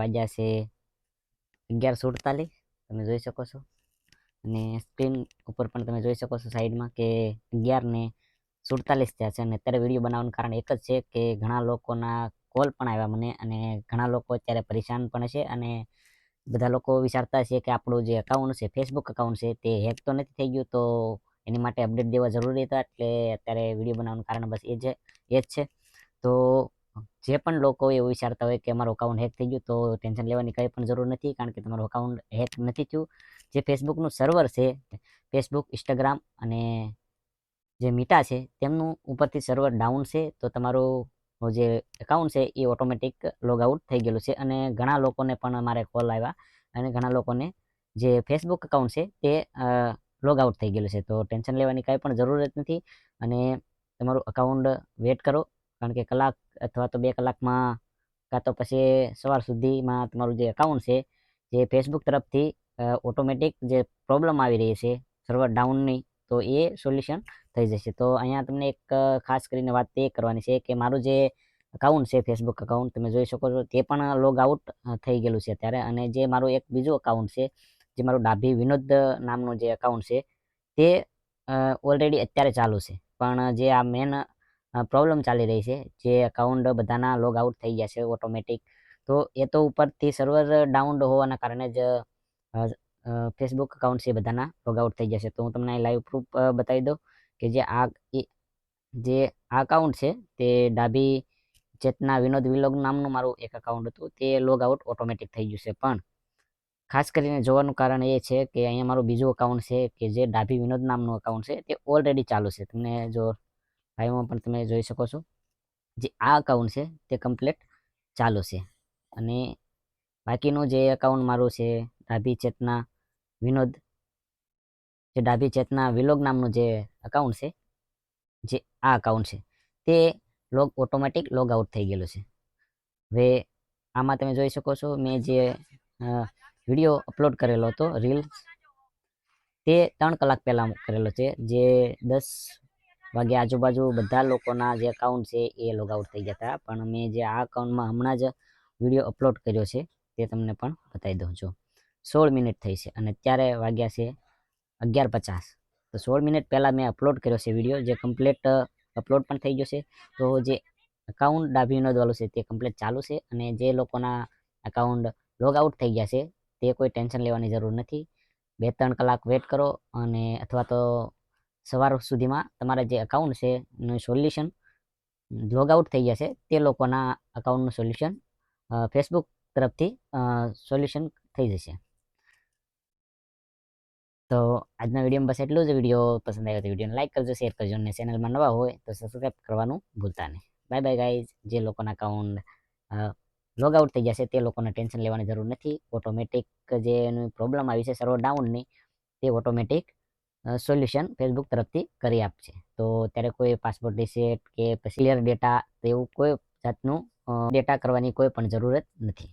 વાગ્યા છે 11:47 તમે જોઈ શકો છો અને સ્ક્રીન ઉપર પણ તમે જોઈ શકો છો સાઈડમાં કે 11:47 થયા છે અને અત્યારે વિડીયો બનાવવાનું કારણ એક જ છે કે ઘણા લોકોના કોલ પણ આવ્યા મને અને ઘણા લોકો અત્યારે પરેશાન પણ છે અને બધા લોકો વિચારતા છે કે આપણું જે અકાઉન્ટ છે ફેસબુક અકાઉન્ટ છે તે હેક તો નથી થઈ ગયું, તો એની માટે અપડેટ દેવા જરૂરી હતા એટલે અત્યારે વિડીયો બનાવવાનું કારણ બસ એ જ છે. તો જે પણ લોકો એવું વિચારતા હોય કે અમારું અકાઉન્ટ હેક થઈ ગયું તો ટેન્શન લેવાની કંઈ પણ જરૂર નથી, કારણ કે તમારું અકાઉન્ટ હેક નથી થયું. જે ફેસબુકનું સર્વર છે ફેસબુક, ઇન્સ્ટાગ્રામ અને જે મીટા છે તેમનું ઉપરથી સર્વર ડાઉન છે, તો તમારું જે એકાઉન્ટ છે એ ઓટોમેટિક લોગ આઉટ થઈ ગયેલું છે અને ઘણા લોકોને પણ મારે કોલ આવ્યા અને ઘણા લોકોને જે ફેસબુક એકાઉન્ટ છે તે લોગ આઉટ થઈ ગયેલું છે. તો ટેન્શન લેવાની કાંઈ પણ જરૂરત નથી અને તમારું અકાઉન્ટ વેટ કરો, કારણ કે કલાક અથવા તો 2 કલાકમાં કાં તો પછી સવાર સુધીમાં તમારું જે એકાઉન્ટ છે જે ફેસબુક તરફથી ઓટોમેટિક જે પ્રોબ્લેમ આવી રહી છે સર્વર ડાઉનની, તો એ સોલ્યુશન થઈ જશે. તો અહીંયા તમને એક ખાસ કરીને વાત એ કરવાની છે કે મારું જે અકાઉન્ટ છે ફેસબુક અકાઉન્ટ તમે જોઈ શકો છો તે પણ લોગ આઉટ થઈ ગયેલું છે અત્યારે, અને જે મારું એક બીજું અકાઉન્ટ છે જે મારું ડાભી વિનોદ નામનું જે અકાઉન્ટ છે તે ઓલરેડી અત્યારે ચાલુ છે, પણ જે આ મેન પ્રોબ્લેમ ચાલી રહી છે જે અકાઉન્ટ બધાના લોગ આઉટ થઈ ગયા છે ઓટોમેટિક, તો એ તો ઉપરથી સર્વર ડાઉન હોવાના કારણે જ ફેસબુક અકાઉન્ટ છે બધાના લોગ આઉટ થઈ જશે. તો હું તમને લાઈવ પ્રૂફ બતાવી દઉં કે જે આ અકાઉન્ટ છે તે ડાભી ચેતના વિનોદ વિલોગ નામનું મારું એક અકાઉન્ટ હતું, તે લોગ આઉટ ઓટોમેટિક થઈ ગયું છે. પણ ખાસ કરીને જોવાનું કારણ એ છે કે અહીંયા મારું બીજું અકાઉન્ટ છે કે જે ડાભી વિનોદ નામનું અકાઉન્ટ છે તે ઓલરેડી ચાલુ છે. તમને જો લાઈવમાં પણ તમે જોઈ શકો છો જે આ અકાઉન્ટ છે તે કમ્પ્લીટ ચાલુ છે અને બાકીનું જે અકાઉન્ટ મારું છે ડાભી ચેતના વિનોદ, જે ડાભી ચેતના વિલોગ નામનું જે અકાઉન્ટ છે, જે આ અકાઉન્ટ છે તે ઓટોમેટિક લોગ આઉટ થઈ ગયેલું છે. હવે આમાં તમે જોઈ શકો છો મેં જે વિડીયો અપલોડ કરેલો હતો રીલ્સ, તે 3 કલાક પહેલાં કરેલો છે, જે 10 વાગ્યા આજુબાજુ બધા લોકોના જે અકાઉન્ટ છે એ લોગ આઉટ થઈ ગયા હતા. પણ મેં જે આ અકાઉન્ટમાં હમણાં જ વિડીયો અપલોડ કર્યો છે તે તમને પણ બતાવી દઉં. જો 16 મિનિટ થઈ છે અને અત્યારે વાગ્યા છે 11:50. તો 16 મિનિટ પહેલાં મેં અપલોડ કર્યો છે વિડીયો, જે કમ્પ્લીટ અપલોડ પણ થઈ ગયો છે. તો જે અકાઉન્ટ ડાભી વિનોદવાળું છે તે કમ્પ્લીટ ચાલુ છે અને જે લોકોના અકાઉન્ટ લોગ આઉટ થઈ ગયા છે તે કોઈ ટેન્શન લેવાની જરૂર નથી. 2-3 કલાક વેટ કરો અને અથવા તો સવાર સુધીમાં તમારા જે અકાઉન્ટ છે એનું સોલ્યુશન લોગ આઉટ થઈ ગયા છે તે લોકોના અકાઉન્ટનું સોલ્યુશન ફેસબુક તરફથી સોલ્યુશન થઈ જશે. તો આજના વિડીયોમાં બસ એટલું જ. વિડીયો પસંદ આવ્યો તો વિડીયોને લાઈક કરજો, શેર કરજો અને ચેનલમાં નવા હોય તો સબસ્ક્રાઈબ કરવાનું ભૂલતા નહીં. Bye bye guys. જે લોકોના અકાઉન્ટ લોગ આઉટ થઈ ગયા છે તે લોકોને ટેન્શન લેવાની જરૂર નથી. ઓટોમેટિક જે એનું પ્રોબ્લેમ આવી છે સર્વર ડાઉનની, તે ઓટોમેટિક સોલ્યુશન ફેસબુક તરફથી કરી આપશે. તો ત્યારે કોઈ પાસપોર્ટ રિસેટ કે પછી ક્લિયર ડેટા એવું કોઈ જાતનું ડેટા કરવાની કોઈ પણ જરૂરત નથી.